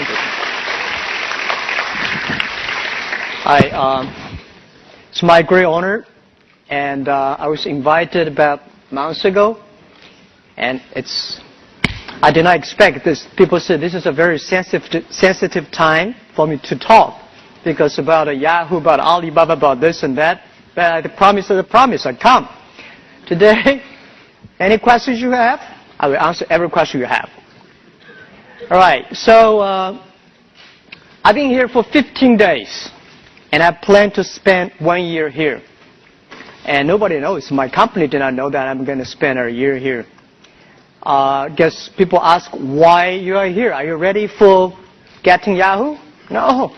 Thank you. Hi, it's my great honor, and I was invited about months ago, and I did not expect this. People said this is a very sensitive time for me to talk, because about Yahoo, about Alibaba, about this and that. But the promise is a promise. I come. Today, any questions you have, I will answer every question you have. All right, so I've been here for 15 days, and I plan to spend 1 year here. And nobody knows. My company did not know that I'm going to spend a year here. Guess people ask why you are here. Are you ready for getting Yahoo? No.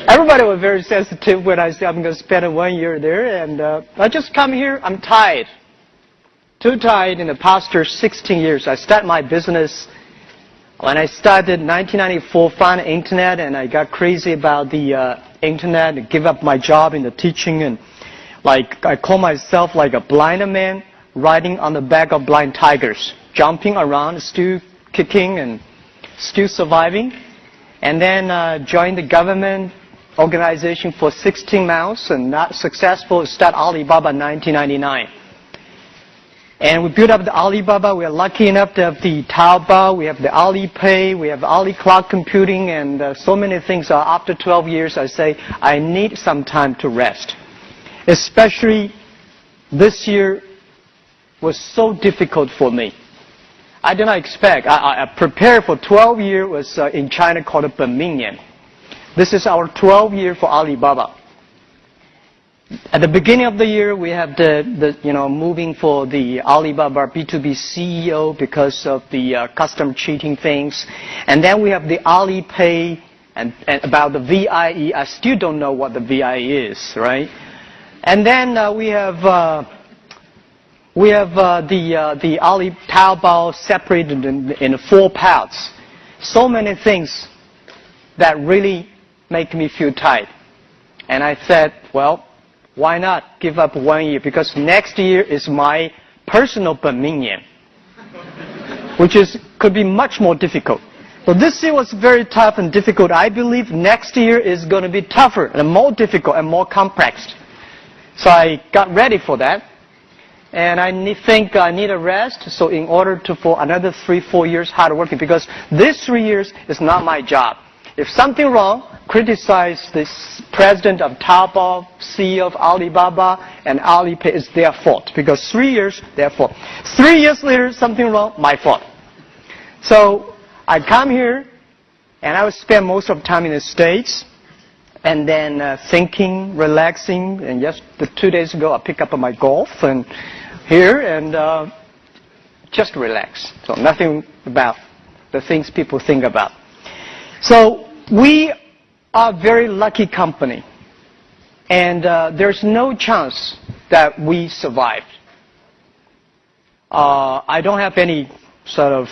Everybody was very sensitive when I said I'm going to spend 1 year there. And I just come here. I'm tired. Too tired in the past 16 years. I started my business when I started in 1994, found the internet, and I got crazy about the internet and give up my job in the teaching. And like I call myself like a blind man riding on the back of blind tigers, jumping around, still kicking and still surviving. And then joined the government organization for 16 months and not successful. Start Alibaba in 1999. And we built up the Alibaba. We are lucky enough to have the Taobao. We have the Alipay. We have Ali Cloud Computing, and so many things. After 12 years, I say I need some time to rest. Especially this year was so difficult for me. I did not expect. I prepared for 12 years. Was in China called a Benmingnian. This is our 12th year for Alibaba. At the beginning of the year, we have the moving for the Alibaba B2B CEO because of the custom cheating things. And then we have the Alipay and about the VIE. I still don't know what the VIE is, right? And then we have the Ali Taobao separated in 4 parts. So many things that really make me feel tired. And I said, well, why not give up 1 year? Because next year is my personal Benmingnian, which could be much more difficult. So this year was very tough and difficult. I believe next year is going to be tougher and more difficult and more complex. So I got ready for that. And I think I need a rest. So in order for another 3-4 years hard working, because this 3 years is not my job. If something wrong, criticize this president of Taobao, CEO of Alibaba, and Alipay is their fault. Because 3 years, their fault. 3 years later, something wrong, my fault. So I come here, and I will spend most of the time in the States, and then thinking, relaxing. And just 2 days ago, I picked up my golf and here and just relax. So nothing about the things people think about. So we are a very lucky company, and there's no chance that we survived. I don't have any sort of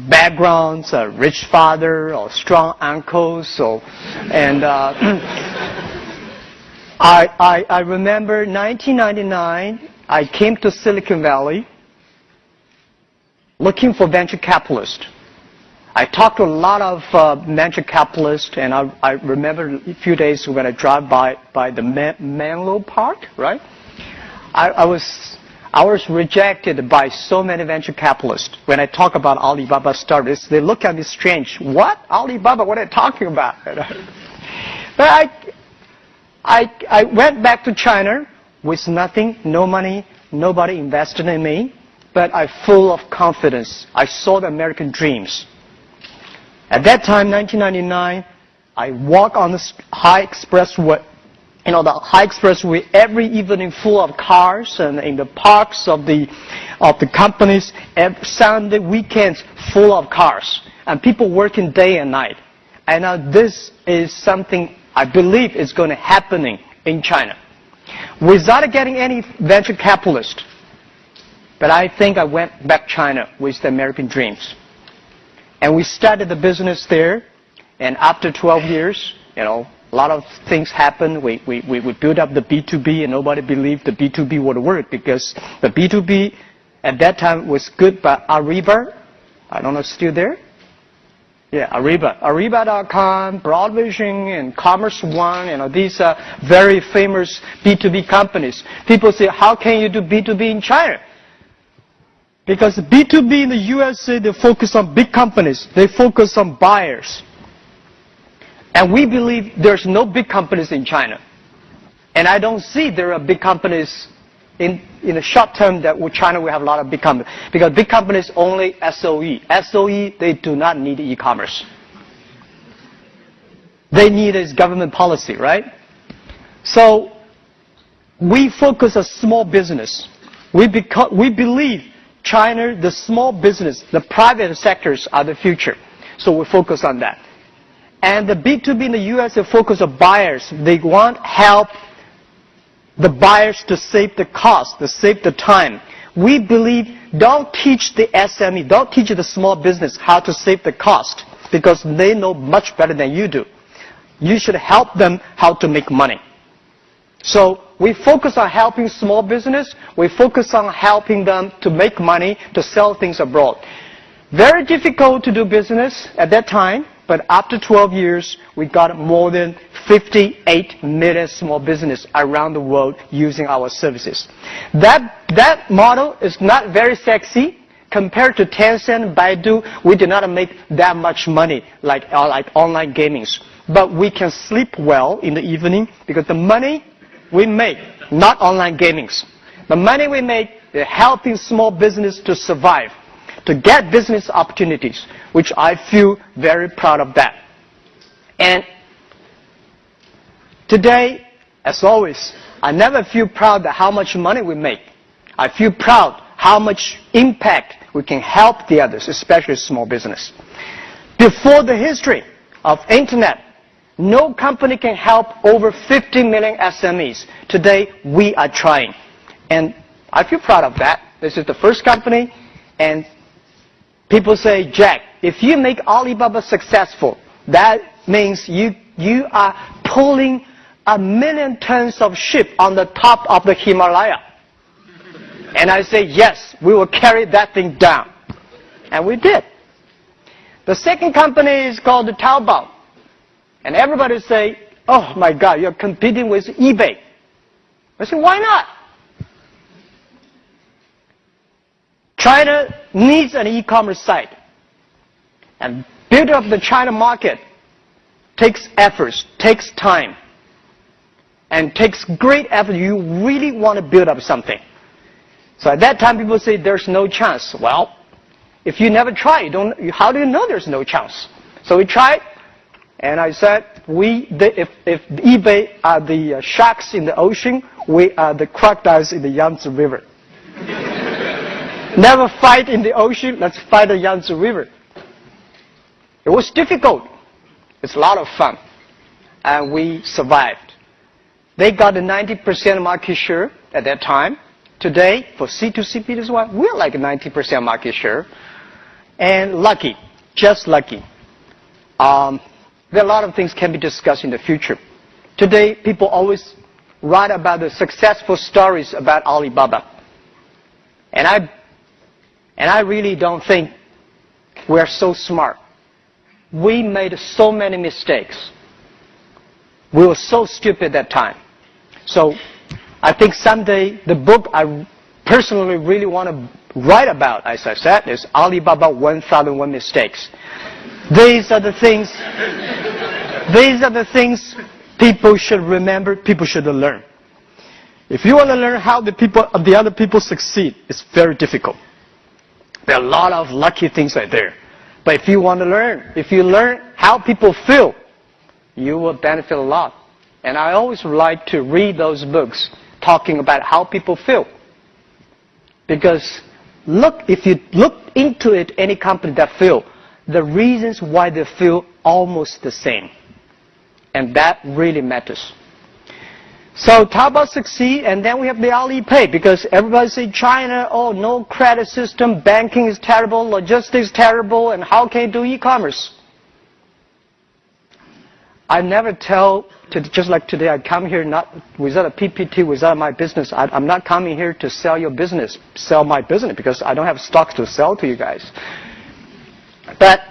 backgrounds, a rich father or strong uncles, and I remember 1999. I came to Silicon Valley looking for venture capitalists. I talked to a lot of venture capitalists, and I remember a few days when I drive by the Menlo Park, right? I was rejected by so many venture capitalists. When I talk about Alibaba startups, they look at me strange. What? Alibaba? What are you talking about? But I went back to China with nothing, no money, nobody invested in me, but I'm full of confidence. I saw the American dreams. At that time, 1999, I walk on the high expressway, the high expressway every evening full of cars, and in the parks of the companies, every Sunday weekends full of cars, and people working day and night. And now this is something I believe is going to happen in China. Without getting any venture capitalist, but I think I went back to China with the American dreams. And we started the business there, and after 12 years, a lot of things happened. We built up the B2B, and nobody believed the B2B would work, because the B2B at that time was good, but Ariba, I don't know, still there? Yeah, Ariba. Ariba.com, Broadvision, and Commerce One, these are very famous B2B companies. People say, how can you do B2B in China? Because B2B in the USA, they focus on big companies. They focus on buyers. And we believe there's no big companies in China. And I don't see there are big companies in the short term that China will have a lot of big companies. Because big companies only SOE. SOE, they do not need e-commerce. They need is government policy, right? So we focus on small business. We believe China, the small business, the private sectors are the future. So we focus on that. And the B2B in the US, they focus on buyers. They want help the buyers to save the cost, to save the time. We believe don't teach the SME, don't teach the small business how to save the cost because they know much better than you do. You should help them how to make money. So we focus on helping small business. We focus on helping them to make money, to sell things abroad. Very difficult to do business at that time, but after 12 years, we got more than 58 million small businesses around the world using our services. That model is not very sexy. Compared to Tencent, Baidu, we do not make that much money like online gamings. But we can sleep well in the evening because the money we make, not online gamings. The money we make is helping small business to survive, to get business opportunities, which I feel very proud of that. And today, as always, I never feel proud of how much money we make. I feel proud how much impact we can help the others, especially small business. Before the history of internet, no company can help over 50 million SMEs. Today, we are trying. And I feel proud of that. This is the first company. And people say, Jack, if you make Alibaba successful, that means you are pulling 1 million tons of ship on the top of the Himalaya. And I say, yes, we will carry that thing down. And we did. The second company is called the Taobao. And everybody say, oh my God, you're competing with eBay. I say, why not? China needs an e-commerce site. And building up the China market takes efforts, takes time, and takes great effort. You really want to build up something. So at that time, people say there's no chance. Well, if you never try, how do you know there's no chance? So we tried, and I said, if eBay are the sharks in the ocean, we are the crocodiles in the Yangtze River. Never fight in the ocean, let's fight the Yangtze River. It was difficult. It's a lot of fun. And we survived. They got a 90% market share at that time. Today, for C2C business, we're like 90% market share. And lucky, just lucky. There are a lot of things can be discussed in the future. Today, people always write about the successful stories about Alibaba. And I really don't think we're so smart. We made so many mistakes. We were so stupid at that time. So I think someday the book I personally really want to write about, as I said, is Alibaba 1001 Mistakes. These are the things people should remember, people should learn. If you want to learn how the other people succeed, it's very difficult. There are a lot of lucky things right there. But if you want to learn, if you learn how people feel, you will benefit a lot. And I always like to read those books talking about how people feel. Because if you look into it, any company that feel, the reasons why they feel almost the same. And that really matters. So Taobao succeed, and then we have the Alipay, because everybody say China, oh, no credit system, banking is terrible, logistics terrible, and how can you do e-commerce? I never tell, just like today, I come here not without a PPT, without my business. I'm not coming here to sell your business, sell my business, because I don't have stocks to sell to you guys. But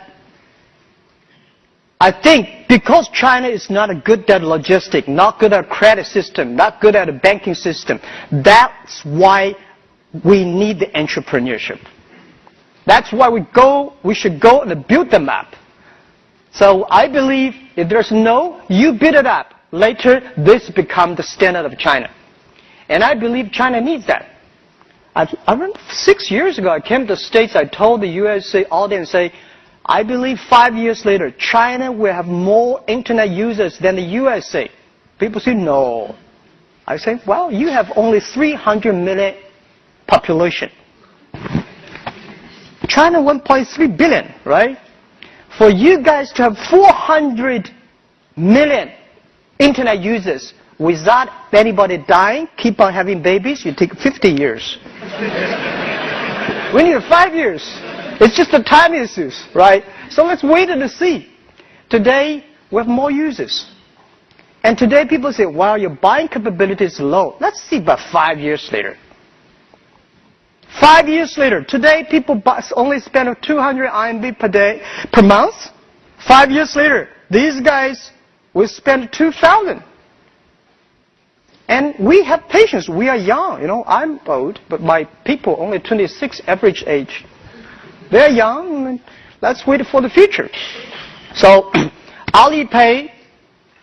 I think because China is not good at logistics, not good at credit system, not good at a banking system, that's why we need the entrepreneurship. That's why we should go and build them up. So I believe if there's no, you build it up. Later, this becomes the standard of China. And I believe China needs that. I remember 6 years ago, I came to the States, I told the USA audience, I believe 5 years later, China will have more internet users than the USA. People say, no. I say, well, you have only 300 million population. China 1.3 billion, right? For you guys to have 400 million internet users without anybody dying, keep on having babies, you take 50 years. We need 5 years. It's just a time issue, right? So let's wait and see. Today, we have more users. And today people say, well, your buying capability is low. Let's see about 5 years later. 5 years later, today people only spend 200 RMB per month. 5 years later, these guys will spend 2,000. And we have patience. We are young. I'm old, but my people only 26 average age. They're young. And let's wait for the future. So Alipay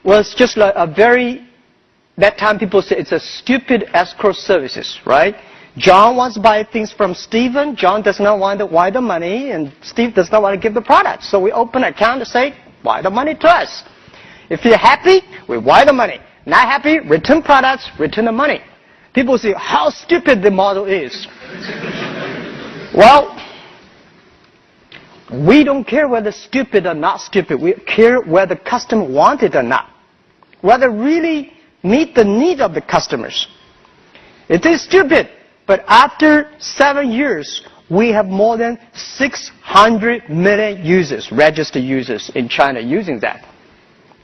was just like that time people say it's a stupid escrow services, right? John wants to buy things from Stephen. John does not want to wire the money, and Steve does not want to give the product. So we open an account to say, wire the money to us. If you're happy, we wire the money. Not happy, return products, return the money. People say how stupid the model is. Well, we don't care whether stupid or not stupid. We care whether the customer wants it or not. Whether really meet the need of the customers. It is stupid, but after 7 years, we have more than 600 million users, registered users in China using that.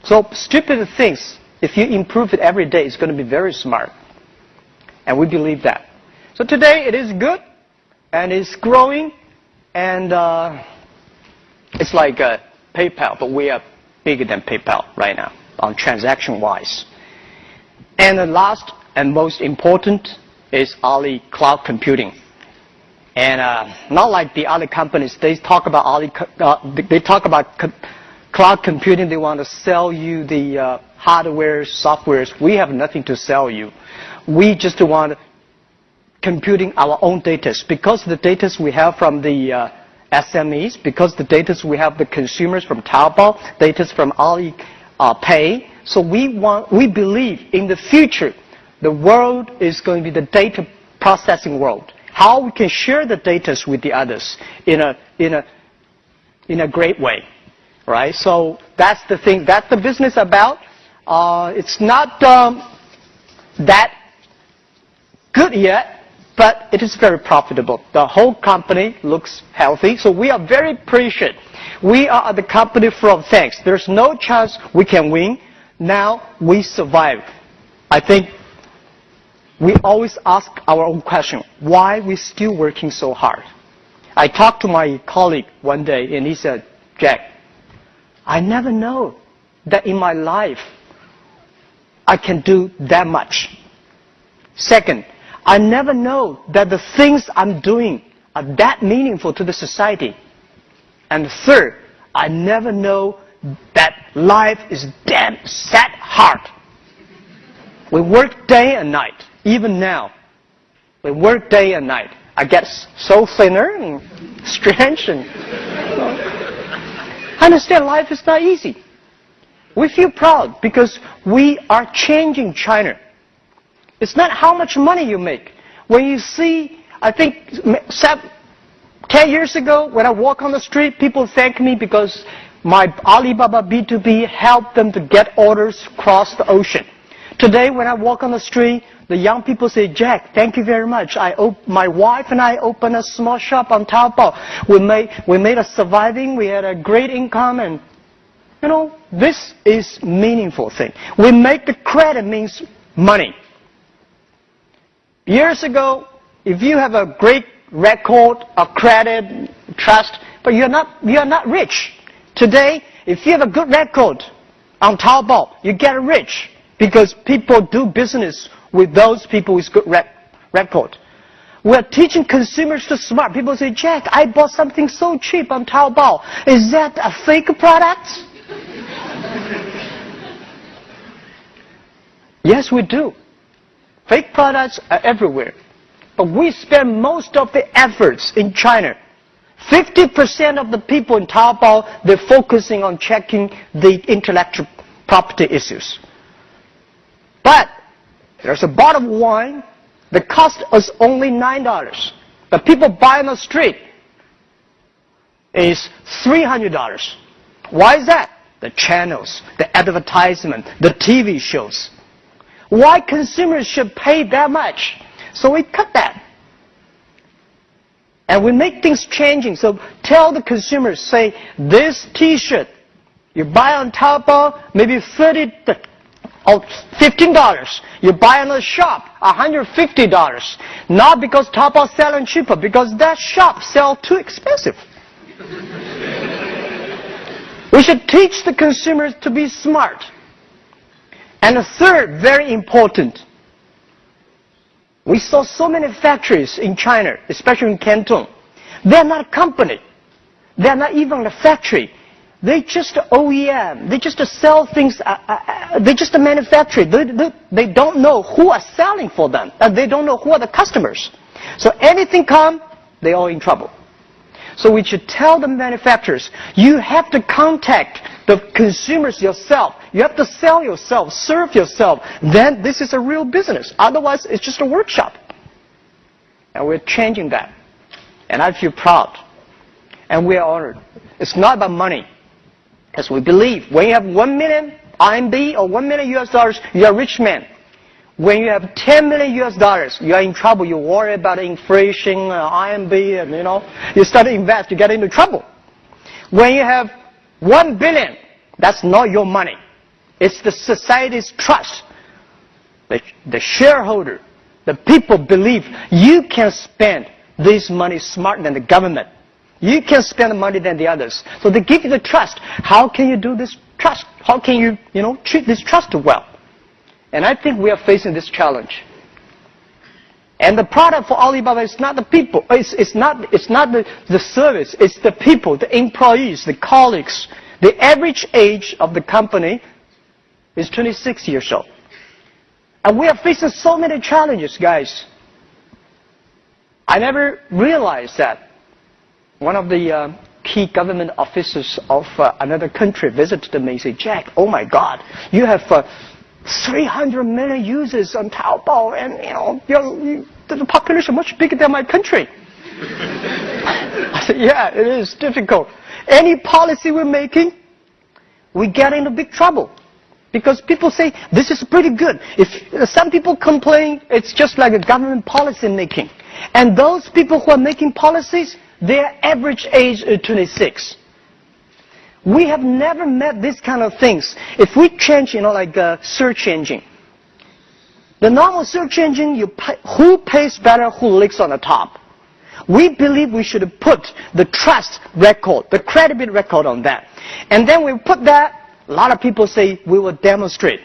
So stupid things, if you improve it every day, it's going to be very smart. And we believe that. So today it is good, and it's growing, and it's like PayPal, but we are bigger than PayPal right now on transaction-wise. And the last and most important is Ali Cloud Computing. And not like the other companies, they talk about cloud computing. They want to sell you the hardware, softwares. We have nothing to sell you. We just want computing our own data, because the data we have from the SMEs, because the data we have the consumers from Taobao, data from Alipay. So we believe in the future, the world is going to be the data processing world. How we can share the data with the others in a great way, right? So that's the thing. That's the business about. It's not that good yet, but it is very profitable. The whole company looks healthy, so we are very appreciative. We are the company full of thanks. There's no chance we can win. Now we survive. I think we always ask our own question, why we still working so hard? I talked to my colleague one day, and he said, Jack, I never know that in my life I can do that much. Second, I never know that the things I'm doing are that meaningful to the society. And third, I never know that life is damn sad hard. We work day and night. Even now, we work day and night. I get so thinner and strange. And I understand life is not easy. We feel proud because we are changing China. It's not how much money you make. When you see, I think 10 years ago, when I walk on the street, people thank me because my Alibaba B2B helped them to get orders across the ocean. Today, when I walk on the street, the young people say, Jack, thank you very much. My wife and I opened a small shop on Taobao. We made a surviving. We had a great income. And, this is meaningful thing. We make the credit means money. Years ago, if you have a great record of credit, trust, but you're not rich. Today, if you have a good record on Taobao, you get rich because people do business with those people with good record. We're teaching consumers to smart. People say, Jack, I bought something so cheap on Taobao. Is that a fake product? Yes, we do. Fake products are everywhere. But we spend most of the efforts in China. 50% of the people in Taobao, they're focusing on checking the intellectual property issues. But there's a bottle of wine that costs us only $9. But people buy on the street is $300. Why is that? The channels, the advertisement, the TV shows. Why consumers should pay that much? So we cut that. And we make things changing. So tell the consumers, say, this T-shirt, you buy on Taobao, maybe $30 or $15. You buy on a shop, $150. Not because Taobao selling cheaper, because that shop sell too expensive. We should teach the consumers to be smart. And the third, very important, we saw so many factories in China, especially in Canton. They're not a company. They're not even a factory. They just OEM. They just sell things. They just manufacture. They don't know who are selling for them. They don't know who are the customers. So anything come, they're all in trouble. So we should tell the manufacturers, you have to contact the consumers yourself. You have to sell yourself, serve yourself. Then this is a real business. Otherwise, it's just a workshop. And we're changing that. And I feel proud. And we are honored. It's not about money. As we believe, when you have 1 million RMB or $1 million US, you are a rich man. When you have 10 million US dollars, you are in trouble. You worry about inflation, RMB, and you start to invest, you get into trouble. When you have 1 billion, that's not your money. It's the society's trust. The shareholder, the people believe you can spend this money smarter than the government. You can spend money than the others. So they give you the trust. How can you do this trust? How can you, treat this trust well? And I think we are facing this challenge. And the product for Alibaba is not the people. It's not the service. It's the people, the employees, the colleagues. The average age of the company is 26 years old. And we are facing so many challenges, guys. I never realized that. One of the key government officers of another country visited me and said, Jack, oh my God, you have 300 million users on Taobao, and the population much bigger than my country. I said, yeah, it is difficult. Any policy we're making, we get into big trouble. Because people say, this is pretty good. If some people complain, it's just like a government policy making. And those people who are making policies, their average age is 26. We have never met these kind of things. If we change, like a search engine, the normal search engine, who pays better, who licks on the top. We believe we should put the trust record, the credibility record on that. And then we put that, a lot of people say we will demonstrate.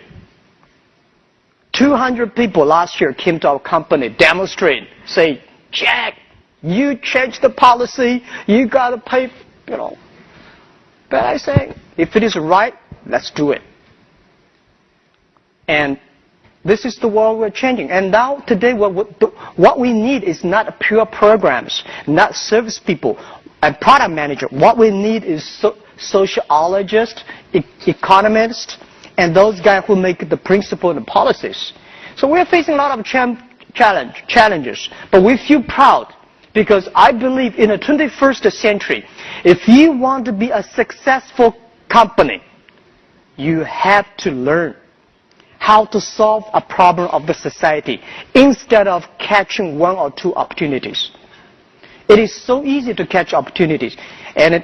200 people last year came to our company, demonstrate, say, Jack, you changed the policy, you got to pay, But I say, if it is right, let's do it. And this is the world we're changing. And now, today, what we need is not pure programs, not service people and product manager. What we need is sociologists, economists, and those guys who make the principle and the policies. So we're facing a lot of challenges, but we feel proud. Because I believe in the 21st century, if you want to be a successful company, you have to learn how to solve a problem of the society instead of catching one or two opportunities. It is so easy to catch opportunities. And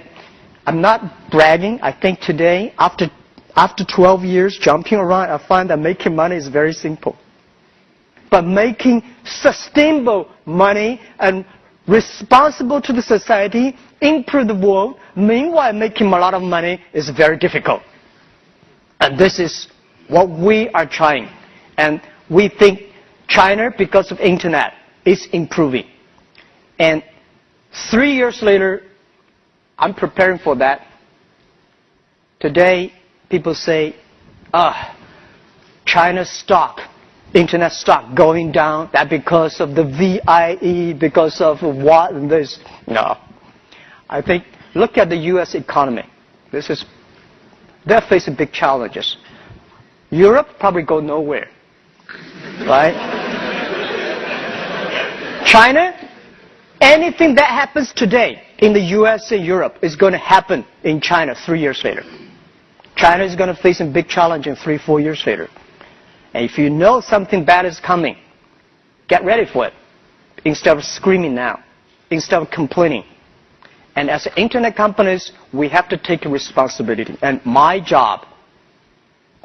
I'm not bragging. I think today, after 12 years jumping around, I find that making money is very simple. But making sustainable money and responsible to the society, improve the world, meanwhile making a lot of money is very difficult. And this is what we are trying. And we think China, because of internet, is improving. And 3 years later, I'm preparing for that. Today, people say, China's stock, internet stock going down, that because of the VIE, because of what and this. No. I think, look at the U.S. economy. They're facing big challenges. Europe probably go nowhere. Right? China, anything that happens today in the U.S. and Europe is going to happen in China 3 years later. China is going to face a big challenge in 3-4 years later. And if you know something bad is coming, get ready for it. Instead of screaming now, instead of complaining. And as internet companies, we have to take responsibility. And my job,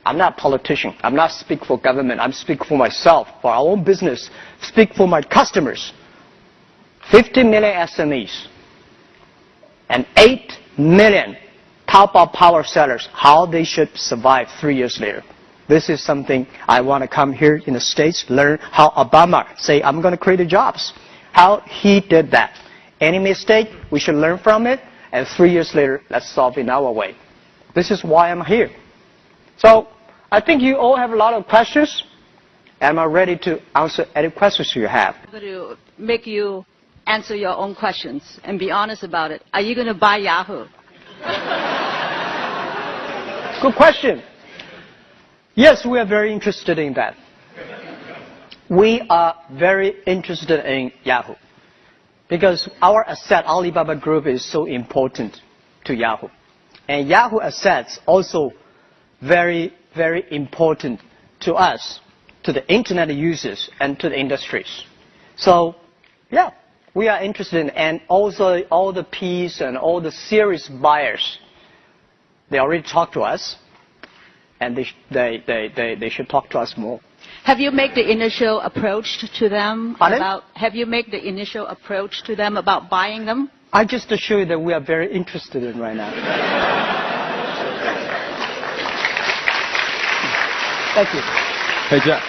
I'm not a politician. I'm not speaking for government. I'm speaking for myself, for our own business, speak for my customers. 50 million SMEs and 8 million Taobao power sellers, how they should survive 3 years later. This is something I want to come here in the States, learn how Obama say, I'm going to create the jobs. How he did that. Any mistake, we should learn from it, and 3 years later, let's solve it our way. This is why I'm here. So, I think you all have a lot of questions, and I'm ready to answer any questions you have. I'm going to make you answer your own questions and be honest about it. Are you going to buy Yahoo? Good question. Yes, we are very interested in that. We are very interested in Yahoo because our asset, Alibaba Group, is so important to Yahoo. And Yahoo assets also very, very important to us, to the internet users and to the industries. So, yeah, we are interested in, and also all the Ps and all the serious buyers, they already talked to us, and they should talk to us more. Have you made the initial approach to them Pardon? have you made the initial approach to them about buying them? I just assure you that we are very interested in right now. Thank you. Hey, Jack.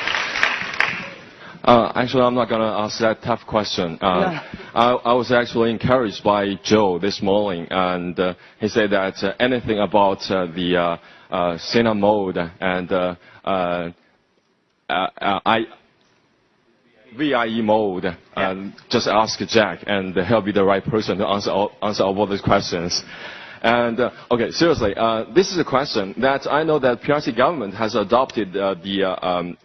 Actually, I'm not going to ask that tough question. I was actually encouraged by Joe this morning, and he said that anything about the cinema mode and VIE mode, just ask Jack, and he'll be the right person to answer all those questions. And okay, seriously, this is a question that I know that PRC government has adopted the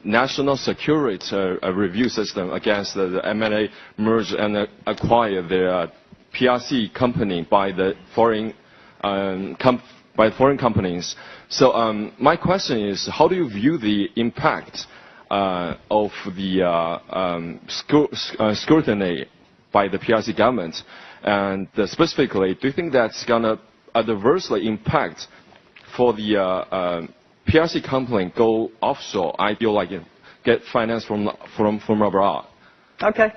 national security review system against the M&A merge and acquire the PRC company by the foreign companies. So my question is, how do you view the impact of the scrutiny by the PRC government? And specifically, do you think that's going to adversely impact for the PRC company go offshore, ideal like get finance from abroad? Okay.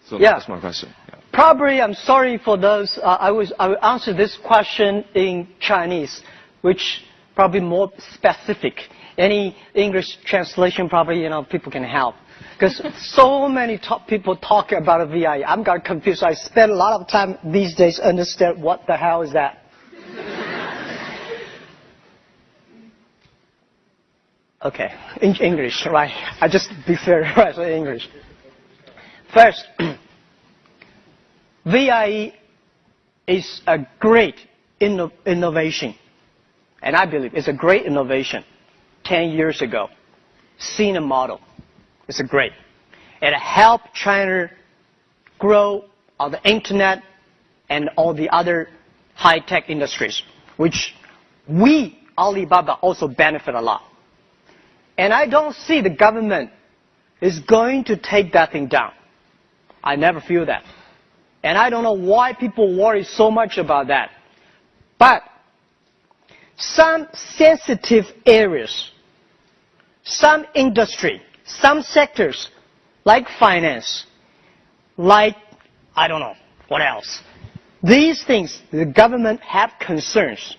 So yeah. That's my question. Yeah. Probably, I'm sorry for those. I will answer this question in Chinese, which probably more specific. Any English translation, probably people can help. Because so many people talk about a VIE. I'm got confused. I spend a lot of time these days understand what the hell is that. Okay, in English, right? I just be fair, right? So English. First, VIE is a great innovation, and I believe it's a great innovation. 10 years ago, seen a model. It's a great. It helped China grow on the internet and all the other high-tech industries, which we, Alibaba, also benefit a lot. And I don't see the government is going to take that thing down. I never feel that. And I don't know why people worry so much about that. But some sensitive areas, some industry, some sectors, like finance, like I don't know. What else? These things, the government have concerns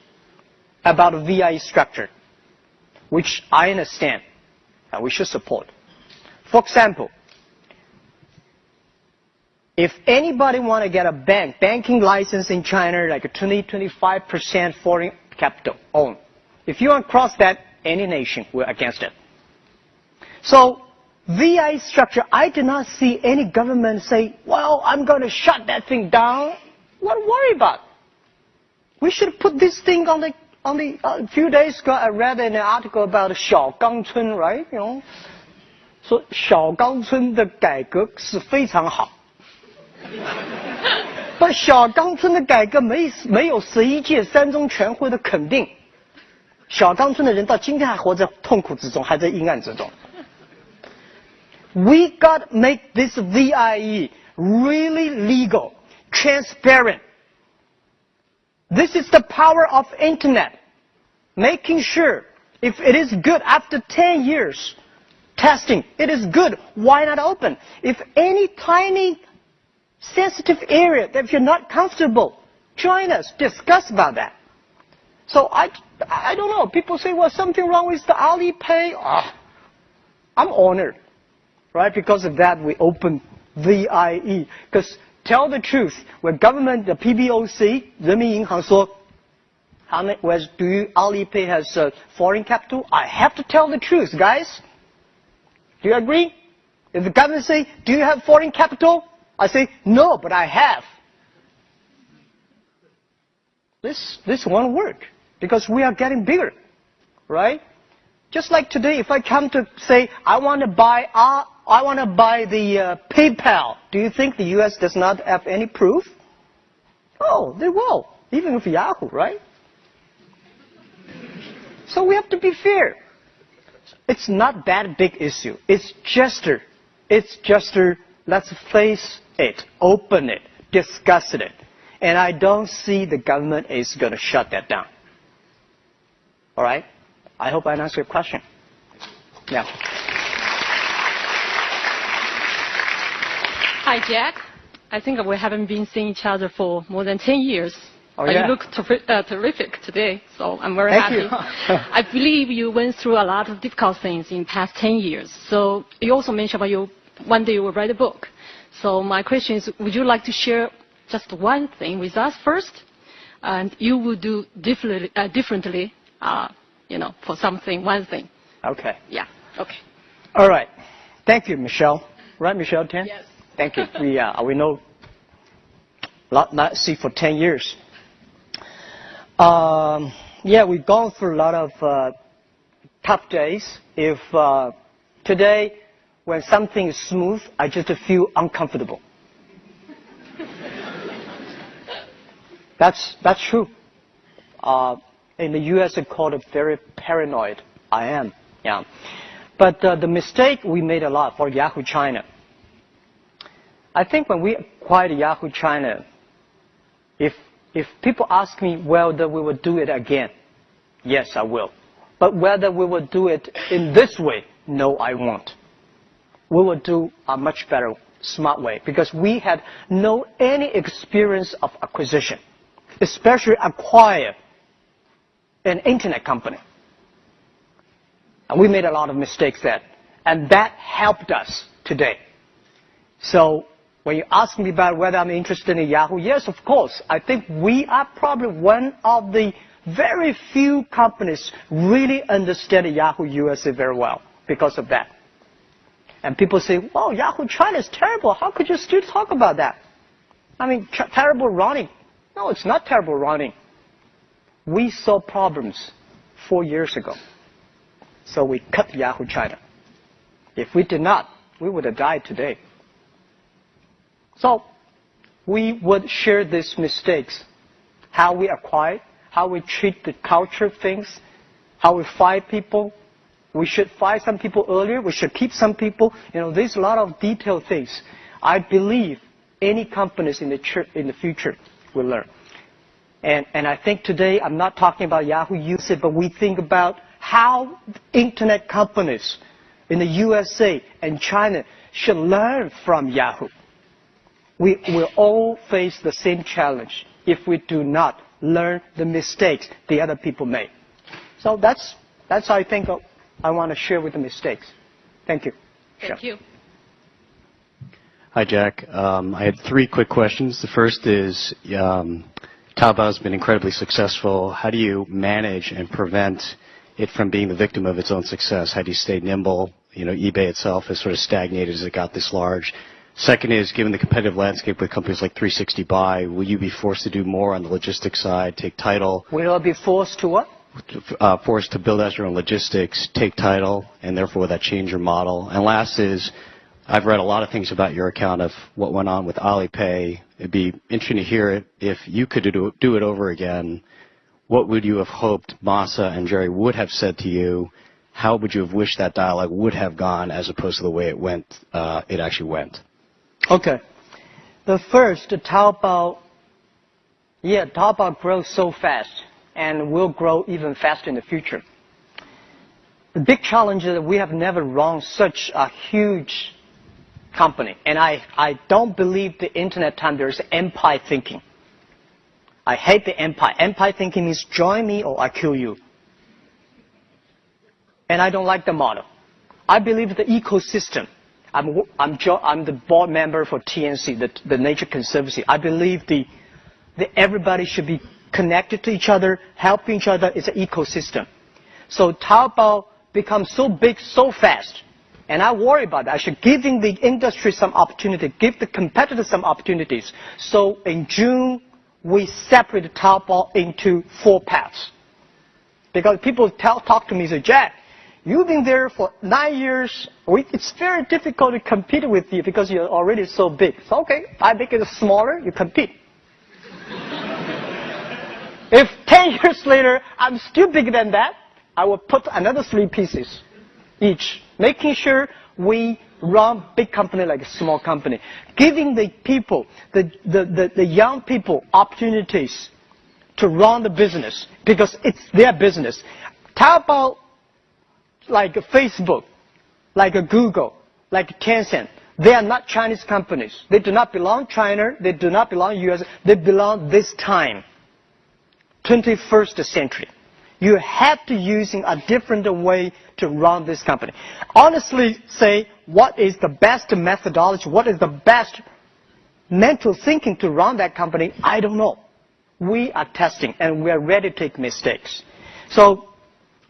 about the VIE structure, which I understand and we should support. For example, if anybody want to get a banking license in China, like a 20-25% foreign capital owned, if you want to cross that, any nation, we're against it. So, VI structure, I did not see any government say, well, I'm going to shut that thing down. What to worry about? We should put this thing on the a few days ago, I read an article about 小岗村, right? You know, 说小岗村的改革是非常好。但小岗村的改革没有11届三中全会的肯定，小岗村的人到今天还活在痛苦之中，还在阴暗之中。We got to make this VIE really legal, transparent. This is the power of internet. Making sure if it is good after 10 years testing, it is good, why not open? If any tiny sensitive area that if you're not comfortable, join us, discuss about that. So I don't know. People say, well, something wrong with the Alipay. I'm honored, right? Because of that, we open VIE. Because tell the truth, when government, the PBOC, 人民银行说, do you Alipay has foreign capital? I have to tell the truth, guys. Do you agree? If the government say, do you have foreign capital? I say, no, but I have. This won't work because we are getting bigger, right? Just like today, if I come to say, I want to buy the PayPal, do you think the U.S. does not have any proof? Oh, they will, even with Yahoo, right? So we have to be fair. It's not that big issue. It's just let's face it, open it, discuss it. And I don't see the government is going to shut that down. All right? I hope I answered your question. Yeah. Hi, Jack. I think we haven't been seeing each other for more than 10 years. Oh, yeah. You look terrific today, so I'm very happy. I believe you went through a lot of difficult things in the past 10 years. So you also mentioned about one day you will write a book. So my question is, would you like to share just one thing with us first? And you will do differently, for something, one thing. Okay. Yeah, okay. All right. Thank you, Michelle. Right, Michelle Tian? Yes. Thank you. We know not see for 10 years. We've gone through a lot of tough days. If today, when something is smooth, I just feel uncomfortable. That's true. In the U.S., they call it very paranoid. I am. Yeah. But the mistake we made a lot for Yahoo China. I think when we acquired Yahoo China, if people ask me whether we will do it again, yes, I will. But whether we will do it in this way, no, I won't. We will do a much better, smart way because we had any experience of acquisition, especially acquire an internet company. And we made a lot of mistakes then. And that helped us today. So when you ask me about whether I'm interested in Yahoo, yes, of course. I think we are probably one of the very few companies really understand Yahoo USA very well because of that. And people say, well, Yahoo China is terrible. How could you still talk about that? I mean, terrible running. No, it's not terrible running. We saw problems 4 years ago. So we cut Yahoo China. If we did not, we would have died today. So we would share these mistakes, how we acquire, how we treat the culture things, how we fire people. We should fire some people earlier. We should keep some people. There's a lot of detailed things. I believe any companies in the future will learn. And I think today I'm not talking about Yahoo USA, but we think about how internet companies in the USA and China should learn from Yahoo. we will all face the same challenge if we do not learn the mistakes the other people made. So that's I think I want to share with the mistakes. Thank you. Thank you. Hi, Jack. I had 3 quick questions. The first is, Taobao has been incredibly successful. How do you manage and prevent it from being the victim of its own success? How do you stay nimble? You know, eBay itself has sort of stagnated as it got this large. Second is, given the competitive landscape with companies like 360 Buy, will you be forced to do more on the logistics side, take title? Will I be forced to what? Forced to build out your own logistics, take title, and therefore will that change your model? And last is, I've read a lot of things about your account of what went on with Alipay. It'd be interesting to hear it. If you could do it over again, what would you have hoped Masa and Jerry would have said to you? How would you have wished that dialogue would have gone as opposed to the way it actually went? Okay. The first, Taobao grows so fast and will grow even faster in the future. The big challenge is that we have never run such a huge company. And I don't believe the internet time there is empire thinking. I hate the empire. Empire thinking means join me or I kill you. And I don't like the model. I believe the ecosystem. I'm the board member for TNC, the Nature Conservancy. I believe that everybody should be connected to each other, helping each other. It's an ecosystem. So Taobao becomes so big so fast. And I worry about that. I should giving the industry some opportunity, give the competitors some opportunities. So in June, we separated Taobao into 4 paths. Because people talk to me and say, Jack, you've been there for 9 years. It's very difficult to compete with you because you're already so big. So, okay, I make it smaller, you compete. If 10 years later, I'm still bigger than that, I will put another 3 pieces each, making sure we run big company like a small company, giving the people, the young people opportunities to run the business because it's their business. Taobao, like Facebook, like Google, like Tencent, they are not Chinese companies. They do not belong to China. They do not belong to the US. They belong this time, 21st century. You have to using a different way to run this company. Honestly say, what is the best methodology? What is the best mental thinking to run that company? I don't know. We are testing and we are ready to take mistakes. So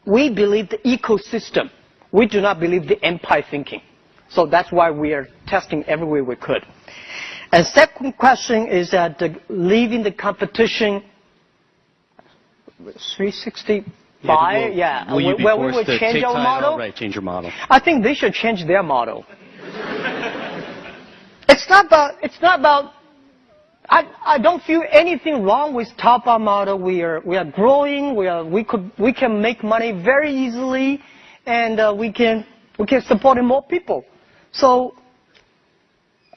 we believe the ecosystem. We do not believe the empire thinking. So that's why we are testing every way we could. And second question is that leaving the competition 360 Buy, Will you be where we forced will to change take our title? model? Right, change your model. I think they should change their model. It's not about. I don't feel anything wrong with Taobao model. We are growing. We can make money very easily, and we can support more people. So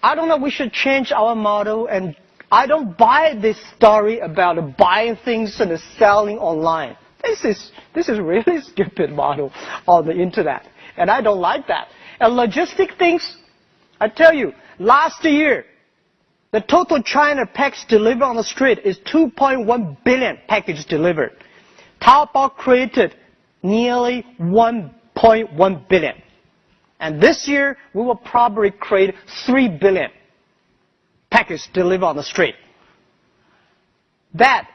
I don't know. We should change our model, and I don't buy this story about buying things and selling online. This is really stupid model on the internet, and I don't like that. And logistic things, I tell you, last year, the total China package delivered on the street is 2.1 billion packages delivered. Taobao created nearly 1.1 billion. And this year, we will probably create 3 billion packages delivered on the street. That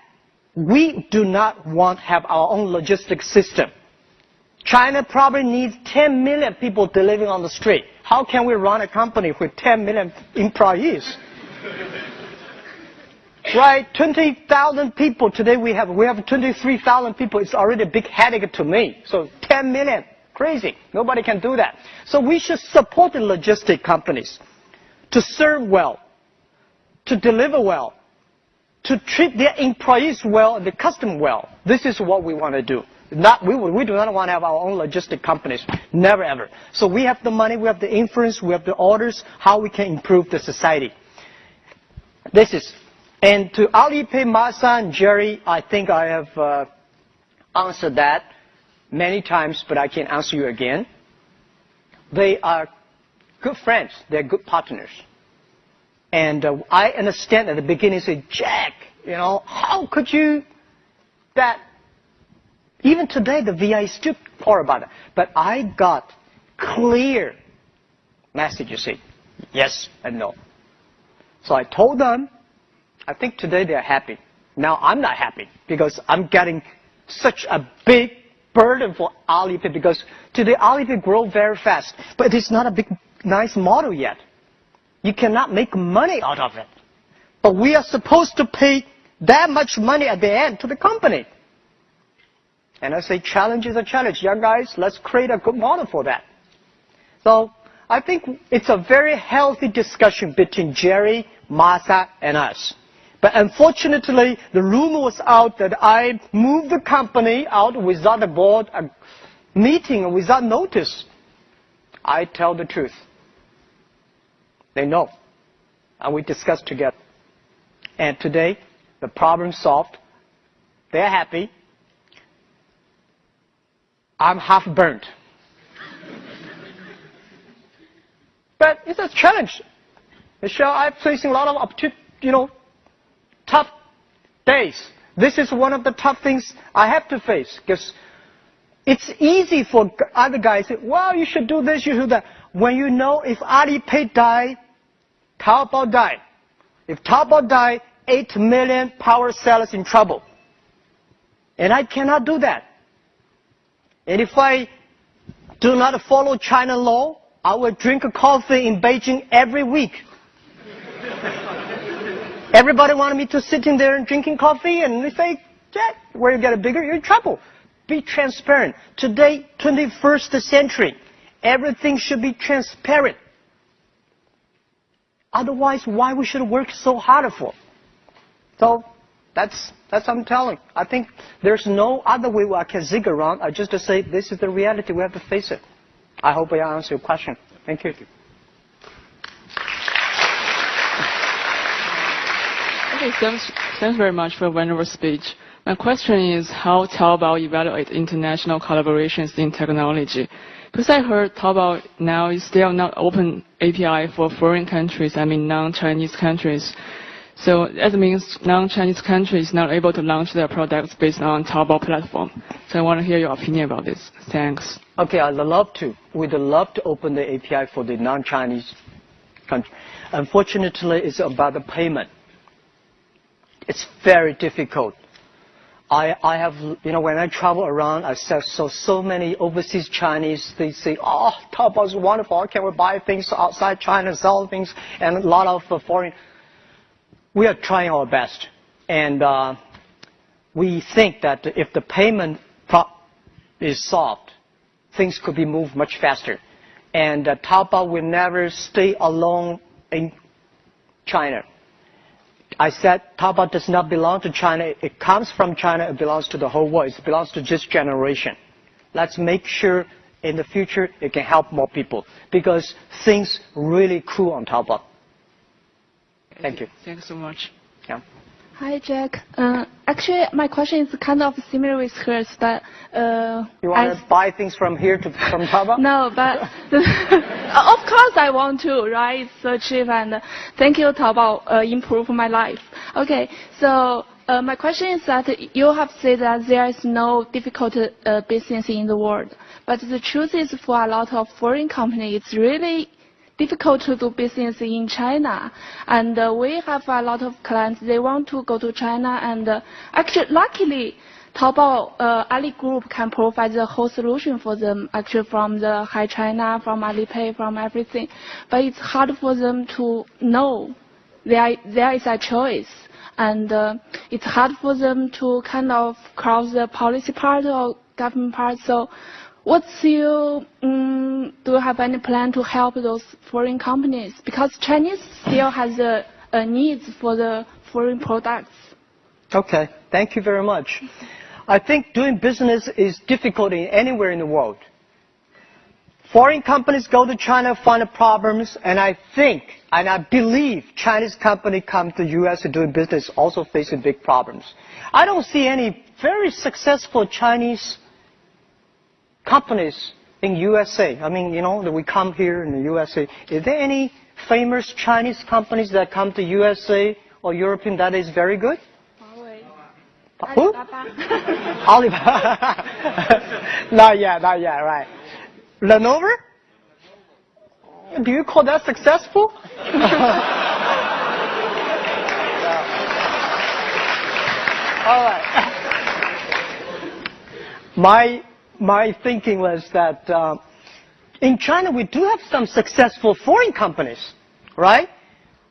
we do not want to have our own logistics system. China probably needs 10 million people delivering on the street. How can we run a company with 10 million employees? Right, 20,000 people. Today we have 23,000 people. It's already a big headache to me. So 10 million, crazy. Nobody can do that. So we should support the logistic companies to serve well, to deliver well, to treat their employees well and the customer well. This is what we want to do. We do not want to have our own logistic companies. Never ever. So we have the money, we have the influence, we have the orders, how we can improve the society. And to Alipay, Masa, and Jerry, I think I have answered that many times, but I can answer you again. They are good friends. They're good partners. And I understand at the beginning, say, Jack, how could you, that, even today the VI is still poor about it. But I got clear messages saying yes and no. So I told them, I think today they're happy. Now I'm not happy because I'm getting such a big burden for Alipay because today Alipay grow very fast, but it's not a big, nice model yet. You cannot make money out of it. But we are supposed to pay that much money at the end to the company. And I say challenge is a challenge. Young guys, let's create a good model for that. So I think it's a very healthy discussion between Jerry, Masa, and us. But unfortunately, the rumor was out that I moved the company out without a board meeting or without notice. I tell the truth. They know. And we discussed together. And today, the problem solved. They're happy. I'm half burnt. But it's a challenge. Michelle, I'm facing a lot of tough days. This is one of the tough things I have to face because it's easy for other guys to say, well, you should do this, you should do that. When you know if Alipay die, Taobao die. If Taobao die, 8 million power sellers in trouble. And I cannot do that. And if I do not follow China law, I will drink a coffee in Beijing every week. Everybody wanted me to sit in there and drinking coffee, and they say, Jack, where you get bigger, you're in trouble. Be transparent. Today, 21st century, everything should be transparent. Otherwise, why we should work so hard for? So that's what I'm telling. I think there's no other way I can zig around. I just say this is the reality. We have to face it. I hope I answered your question. Thank you. Okay, thanks very much for a wonderful speech. My question is how Taobao evaluate international collaborations in technology. Because I heard Taobao now is still not open API for foreign countries, I mean non-Chinese countries. So that means non-Chinese countries not able to launch their products based on Taobao platform. So I want to hear your opinion about this. Thanks. Okay, I'd love to. We'd love to open the API for the non-Chinese country. Unfortunately, it's about the payment. It's very difficult. I have, when I travel around, I saw so many overseas Chinese, they say, oh, Taobao is wonderful. How can we buy things outside China, sell things, and a lot of foreign. We are trying our best. And we think that if the payment is solved, things could be moved much faster. And Taobao will never stay alone in China. I said Taobao does not belong to China. It comes from China. It belongs to the whole world. It belongs to this generation. Let's make sure in the future it can help more people because things really cool on Taobao. Thank you. Thanks so much. Yeah. Hi, Jack. Actually, my question is kind of similar with hers, but you want to buy things from here from Taobao? No, but of course I want to, right? It's so cheap, and thank you, Taobao, improve my life. Okay, so my question is that you have said that there is no difficult business in the world, but the truth is for a lot of foreign companies, it's really difficult to do business in China, and we have a lot of clients. They want to go to China, and actually, luckily, Taobao Ali Group can provide the whole solution for them. Actually, from the Hi China, from Alipay, from everything. But it's hard for them to know there is a choice, and it's hard for them to kind of cross the policy part or government part. So, what's your do you have any plan to help those foreign companies? Because Chinese still has the needs for the foreign products. Okay, thank you very much. I think doing business is difficult anywhere in the world. Foreign companies go to China, find problems, and I think, and I believe Chinese companies come to the U.S. to do business also facing big problems. I don't see any very successful Chinese companies in USA. I mean, that we come here in the USA. Is there any famous Chinese companies that come to USA or European that is very good? Who? Alibaba. Not yet, right. Lenovo? Do you call that successful? All right. My thinking was that in China we do have some successful foreign companies, right?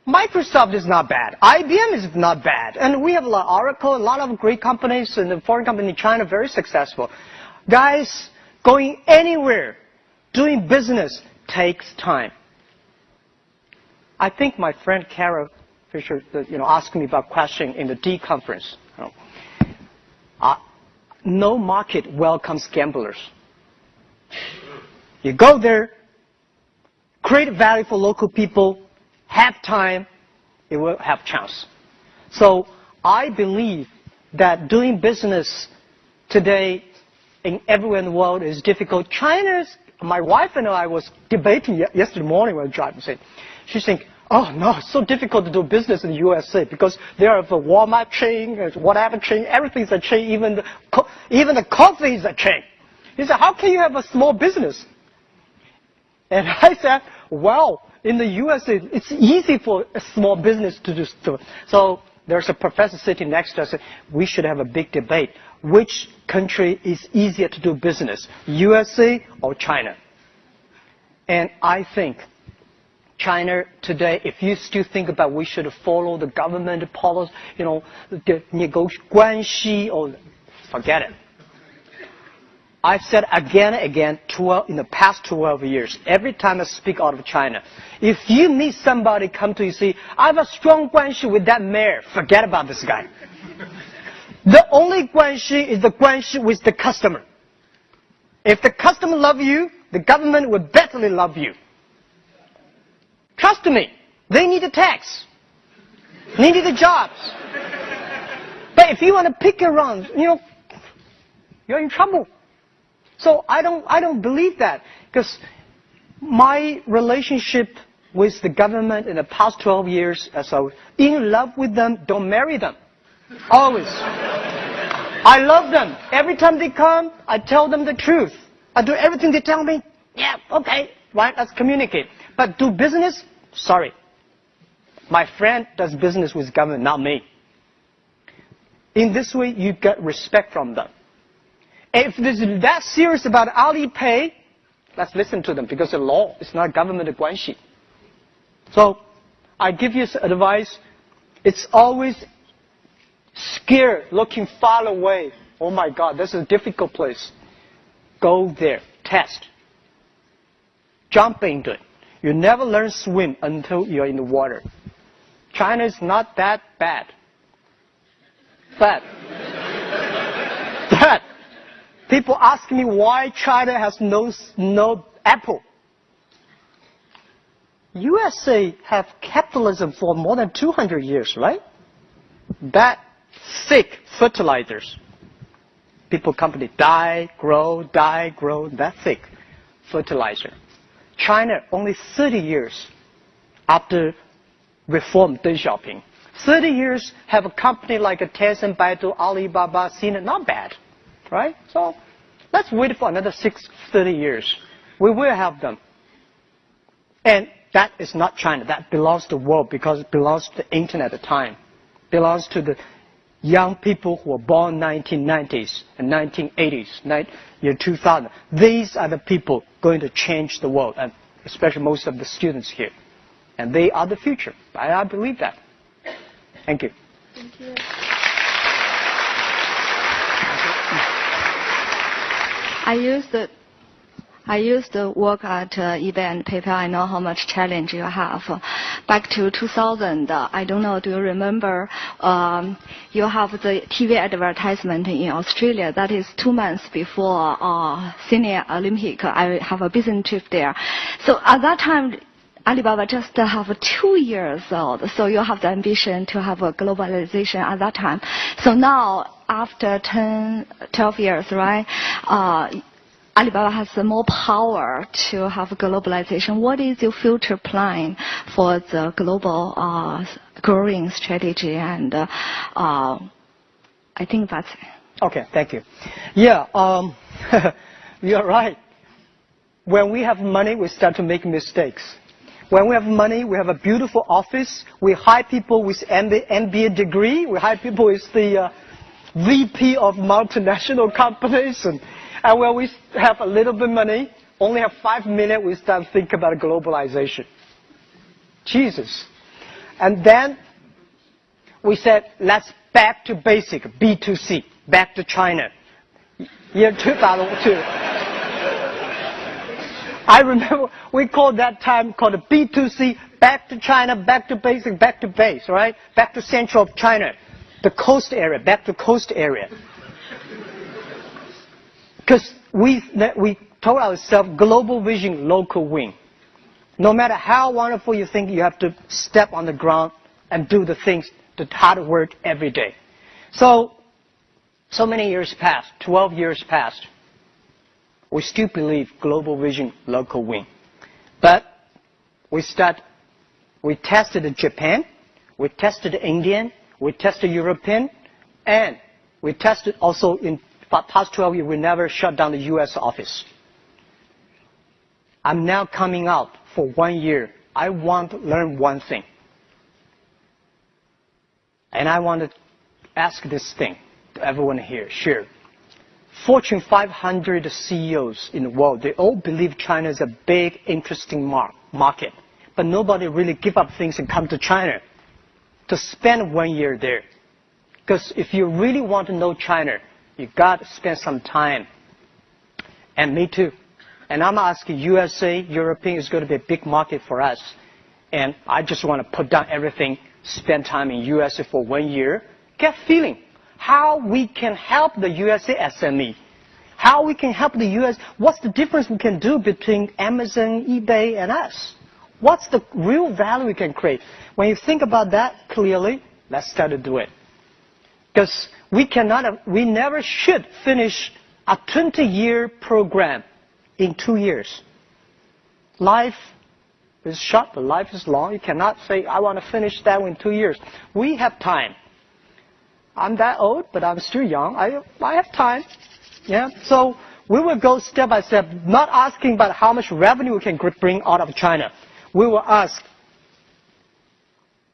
Microsoft is not bad. IBM is not bad. And we have a lot of Oracle, a lot of great companies, and the foreign company in China very successful. Guys, going anywhere, doing business takes time. I think my friend Kara Fisher, asked me about question in the D conference. No market welcomes gamblers. You go there, create value for local people, have time, it will have chance. So I believe that doing business today everywhere in the world is difficult. My wife and I was debating yesterday morning when we were driving. She's saying, oh no, it's so difficult to do business in the USA because there are the Walmart chain, whatever chain, everything's a chain, even the coffee is a chain. He said, how can you have a small business? And I said, well, in the USA, it's easy for a small business to do stuff. So there's a professor sitting next to us. We should have a big debate. Which country is easier to do business, USA or China? And I think China today, if you still think about we should follow the government policy, the negotiation, or forget it. I've said again and again in the past 12 years, every time I speak out of China, if you meet somebody come to you say, I have a strong guanxi with that mayor, forget about this guy. The only guanxi is the guanxi with the customer. If the customer loves you, the government will better love you. Trust me, they need a tax. They need the jobs. But if you want to pick around, you're in trouble. So I don't believe that, because my relationship with the government in the past 12 years, as I was in love with them, don't marry them. Always. I love them. Every time they come, I tell them the truth. I do everything they tell me. Yeah, okay, right, let's communicate. But do business? Sorry. My friend does business with government, not me. In this way, you get respect from them. If they're that serious about Alipay, let's listen to them, because the law is not government guanxi. So I give you advice. It's always scared, looking far away. Oh my God, this is a difficult place. Go there, test. Jump into it. You never learn swim until you're in the water. China is not that bad. But people ask me why China has no Apple. USA have capitalism for more than 200 years, right? That thick fertilizers. People company die, grow, that thick fertilizer. China only 30 years after reform Deng Xiaoping. 30 years have a company like a Tencent, Baidu, Alibaba, Sina, not bad, right? So let's wait for another 30 years. We will have them. And that is not China. That belongs to the world, because it belongs to the internet at the time. It belongs to the young people who were born 1990s and 1980s, year 2000. These are the people going to change the world, and especially most of the students here. And they are the future. I believe that. Thank you. Thank you. I used to work at eBay and PayPal. I know how much challenge you have. Back to 2000, I don't know, do you remember, you have the TV advertisement in Australia. That is 2 months before Sydney Olympic. I have a business trip there. So at that time, Alibaba just have 2 years old. So you have the ambition to have a globalization at that time. So now, after 12 years, right? Alibaba has more power to have globalization. What is your future plan for the global growing strategy? And I think that's it. Okay, thank you. Yeah, you're right. When we have money, we start to make mistakes. When we have money, we have a beautiful office. We hire people with MBA degree. We hire people with the VP of multinational companies. And when we have a little bit of money, only have 5 million, we start to think about globalization. Jesus. And then we said, let's back to basic, B2C, back to China. Year 2002. I remember we called that time called the B2C, back to China, back to basic, back to base, right? Back to central of China, the coast area, back to coast area. Because we told ourselves, global vision, local win. No matter how wonderful you think, you have to step on the ground and do the things, the hard work every day. So many years passed, 12 years passed. We still believe global vision, local win. But we tested Japan, we tested Indian, we tested European, and we tested also in past 12 years, we never shut down the U.S. office. I'm now coming out for 1 year. I want to learn one thing. And I want to ask this thing to everyone here, sure. Fortune 500 CEOs in the world, they all believe China is a big, interesting market. But nobody really give up things and come to China to spend 1 year there. Because if you really want to know China, you got to spend some time. And me too. And I'm asking USA, European is going to be a big market for us. And I just want to put down everything, spend time in USA for 1 year, get feeling how we can help the USA SME, how we can help the US, what's the difference we can do between Amazon, eBay, and us? What's the real value we can create? When you think about that clearly, let's start to do it. Because we never should finish a 20-year program in 2 years. Life is short, but life is long. You cannot say, I want to finish that in 2 years. We have time. I'm that old, but I'm still young. I have time. Yeah. So we will go step by step, not asking about how much revenue we can bring out of China. We will ask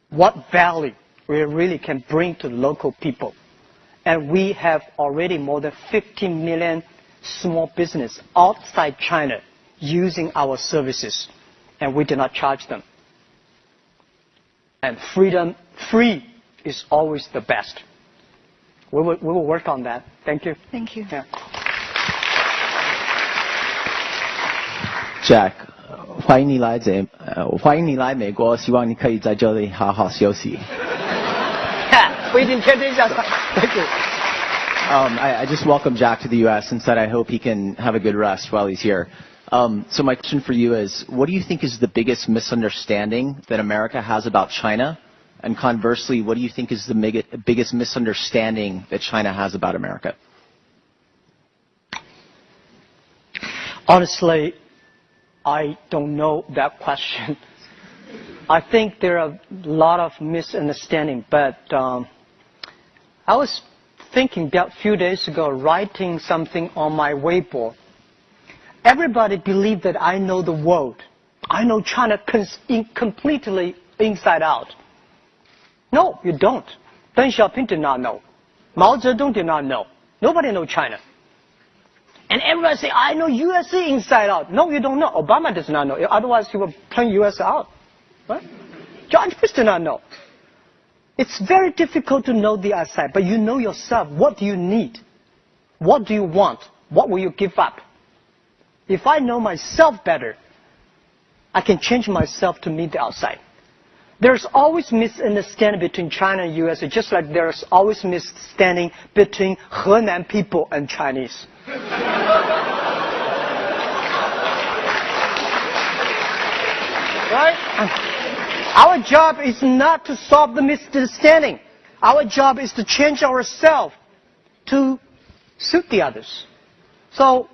what value we really can bring to local people. And we have already more than 15 million small business outside China using our services, and we do not charge them. And free is always the best. We will work on that. Thank you. Thank you. Yeah. Jack, 欢迎你来美国，希望你可以在这里好好休息。不一定天天这样。Thank you. I just welcomed Jack to the U.S. and said I hope he can have a good rest while he's here. So my question for you is, what do you think is the biggest misunderstanding that America has about China? And conversely, what do you think is the biggest misunderstanding that China has about America? Honestly, I don't know that question. I think there are a lot of misunderstanding, but I was thinking a few days ago, writing something on my Weibo. Everybody believes that I know the world. I know China completely inside out. No, you don't. Deng Xiaoping did not know. Mao Zedong did not know. Nobody knows China. And everybody say, I know USA inside out. No, you don't know. Obama does not know. Otherwise, he would turn US out. Right? George Bush did not know. It's very difficult to know the outside, but you know yourself. What do you need? What do you want? What will you give up? If I know myself better, I can change myself to meet the outside. There's always misunderstanding between China and US, just like there's always misunderstanding between Henan people and Chinese. Right? Our job is not to solve the misunderstanding. Our job is to change ourselves to suit the others. So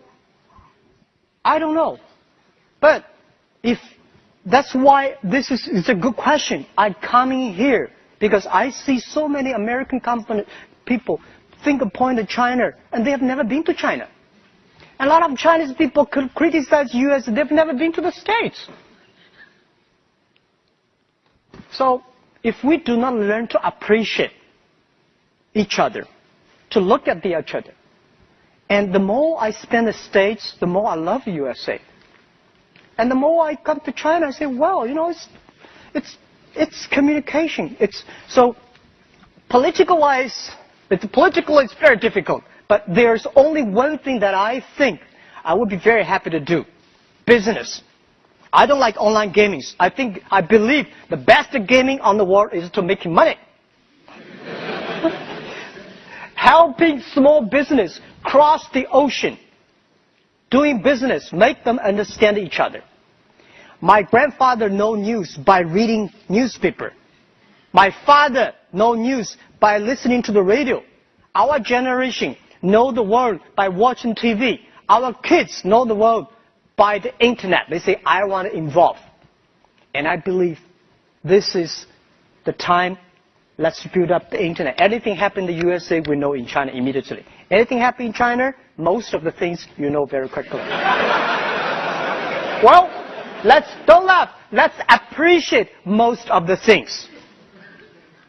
I don't know. But if that's why it's a good question. I come in here because I see so many American people finger point at China, and they have never been to China. And a lot of Chinese people could criticize U.S. They've never been to the States. So if we do not learn to appreciate each other, to look at each other, and the more I spend in the States, the more I love USA. And the more I come to China, I say, well, you know, it's communication. So politically, it's very difficult. But there's only one thing that I think I would be very happy to do: business. I don't like online gaming. I believe the best gaming on the world is to making money. Helping small business cross the ocean, doing business, make them understand each other. My grandfather know news by reading newspaper. My father know news by listening to the radio. Our generation know the world by watching TV. Our kids know the world by the internet. They say, I want to involve. And I believe this is the time. Let's build up the internet. Anything happen in the USA, we know in China immediately. Anything happen in China, most of the things you know very quickly. Well, don't laugh. Let's appreciate most of the things.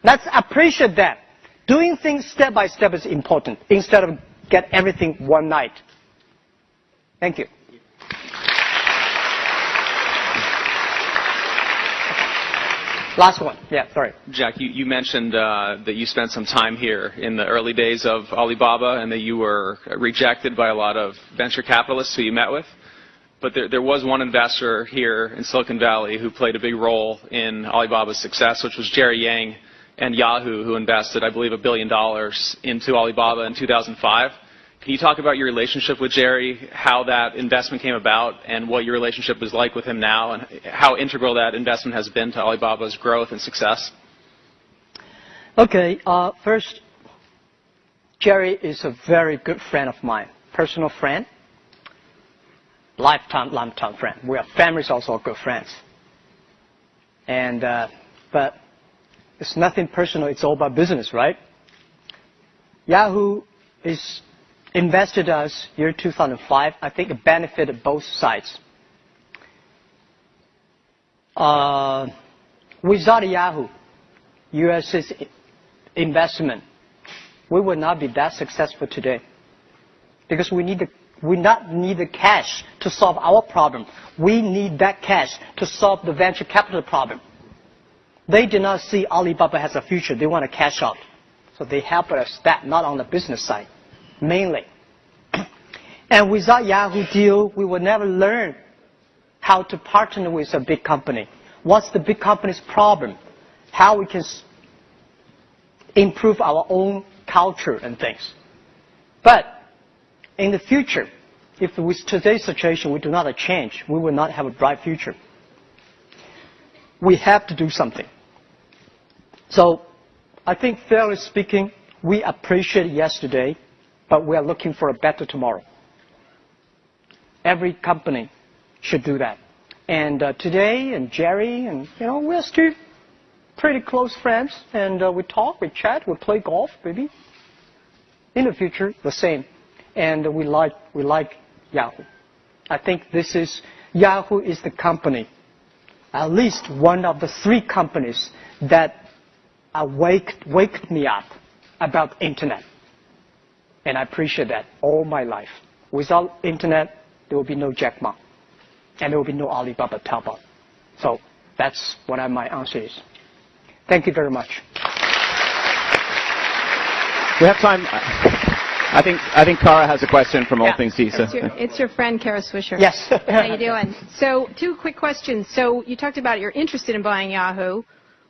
Let's appreciate that. Doing things step by step is important instead of get everything one night. Thank you. Last one. Yeah, sorry. Jack, you mentioned that you spent some time here in the early days of Alibaba and that you were rejected by a lot of venture capitalists who you met with. But there was one investor here in Silicon Valley who played a big role in Alibaba's success, which was Jerry Yang and Yahoo, who invested, I believe, $1 billion into Alibaba in 2005. Can you talk about your relationship with Jerry, how that investment came about, and what your relationship is like with him now, and how integral that investment has been to Alibaba's growth and success? Okay, first, Jerry is a very good friend of mine, personal friend, lifetime friend. We are families, also good friends. And but it's nothing personal. It's all about business, right? Yahoo is invested us year 2005. I think it benefited both sides. Without Yahoo, US's investment, we would not be that successful today, because we not need the cash to solve our problem. We need that cash to solve the venture capital problem. They did not see Alibaba has a future. They want to cash out. So they help us that, not on the business side, mainly. And without Yahoo deal, we would never learn how to partner with a big company. What's the big company's problem? How we can improve our own culture and things. But in the future, if with today's situation we do not change, we will not have a bright future. We have to do something. So I think, fairly speaking, we appreciate yesterday, but we are looking for a better tomorrow. Every company should do that. And today, and Jerry, and we're still pretty close friends, and we talk, we chat, we play golf, maybe. In the future, the same. And we like Yahoo. I think Yahoo is the company, at least one of the 3 companies that waked me up about internet. And I appreciate that all my life. Without internet, there will be no Jack Ma. And there will be no Alibaba Taobao. So that's what my answer is. Thank you very much. We have time. I think Kara has a question from All Things CISA. It's your friend, Kara Swisher. Yes. How you doing? So 2 quick questions. So you talked about you're interested in buying Yahoo.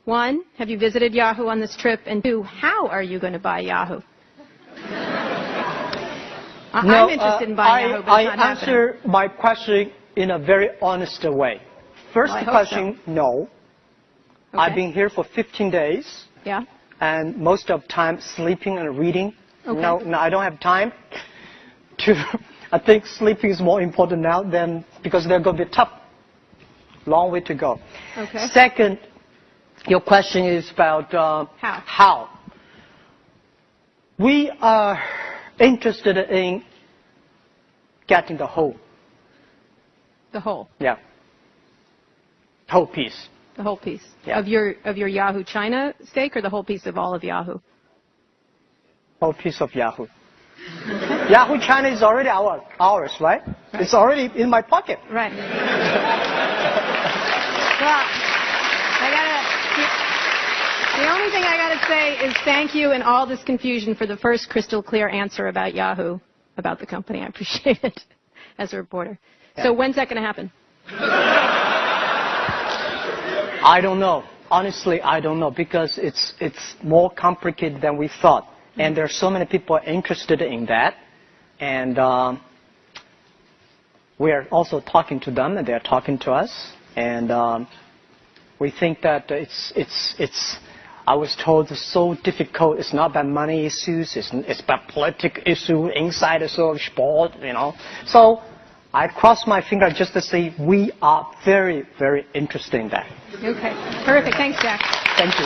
1, have you visited Yahoo on this trip? And 2, how are you going to buy Yahoo? I'm interested in buying Yahoo, but it's not answer my question in a very honest way. First question, no. Okay. I've been here for 15 days. Yeah. And most of the time sleeping and reading. Okay. No, I don't have time I think sleeping is more important now than because they're going to be tough. Long way to go. Okay. Second, your question is about how. We are interested in getting the whole. The whole. Yeah. Whole piece. The whole piece. Yeah. Of your Yahoo China stake or the whole piece of all of Yahoo? Whole piece of Yahoo. Yahoo China is already ours, right? It's already in my pocket. Right. Well, the only thing I got to say is thank you in all this confusion for the first crystal clear answer about Yahoo, about the company. I appreciate it as a reporter. Yeah. So when's that going to happen? I don't know. Honestly, I don't know because it's more complicated than we thought. And there are so many people interested in that. And we are also talking to them and they're talking to us. And we think that it's I was told it's so difficult. It's not about money issues. It's about political issue, insider of sport, you know. So I cross my finger just to say we are very, very interested in that. Okay. Terrific. Thanks, Jack. Thank you.